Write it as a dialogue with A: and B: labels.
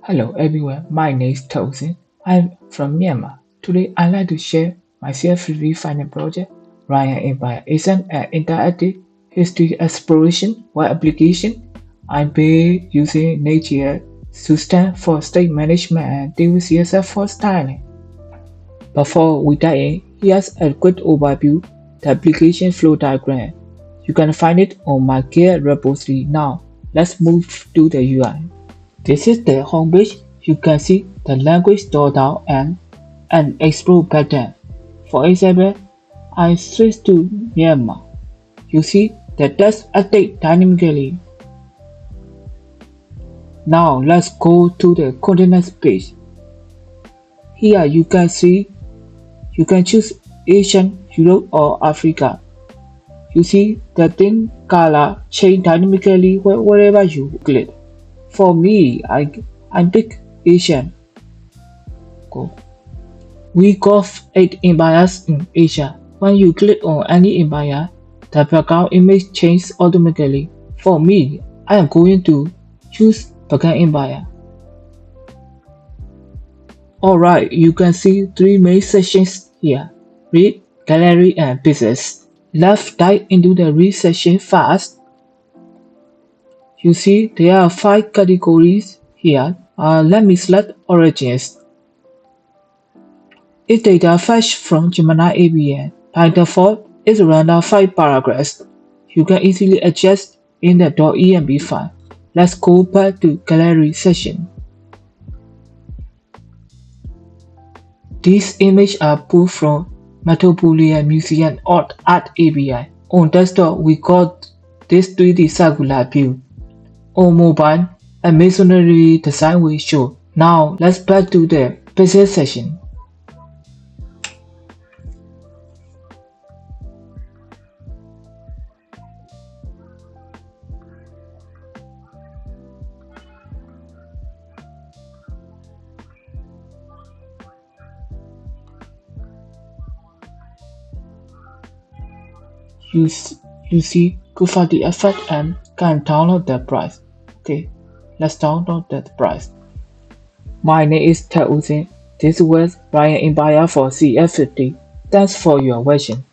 A: Hello everyone, my name is Tosin. I'm from Myanmar. Today I'd like to share my self-review final project, Ryan Empire. It's an interactive history exploration web application I built using Nature System for state management and DVCSF for styling. Before we dive in, here's a quick overview, the application flow diagram. You can find it on my Git repository. Now, let's move to the UI. This is the homepage. You can see the language drawdown and an explore pattern. For example, I switch to Myanmar. You see the text update dynamically. Now let's go to the continents page. Here you can see you can choose Asian, Europe or Africa. You see the thin color change dynamically wherever you click. For me, I pick Asian. Go. We got 8 empires in Asia. When you click on any empire, the background image changes automatically. For me, I am going to choose Bagan Empire. Alright, you can see 3 main sections here. Read, Gallery and Business. Let's dive into the read section first. You see there are 5 categories here. Let me select Origins. If data fetched from Gemini ABN, by default, it's random 5 paragraphs. You can easily adjust in the .env file. Let's go back to Gallery section. These images are pulled from Metropolitan Museum Art API. On desktop, we got this 3D circular view. On mobile, a masonry design will show. Now let's back to the business section. You see, go for the effect and can download the price. Okay, let's download that price. My name is Ted Uzin. This was Ryan Empire for CF50. Thanks for your watching.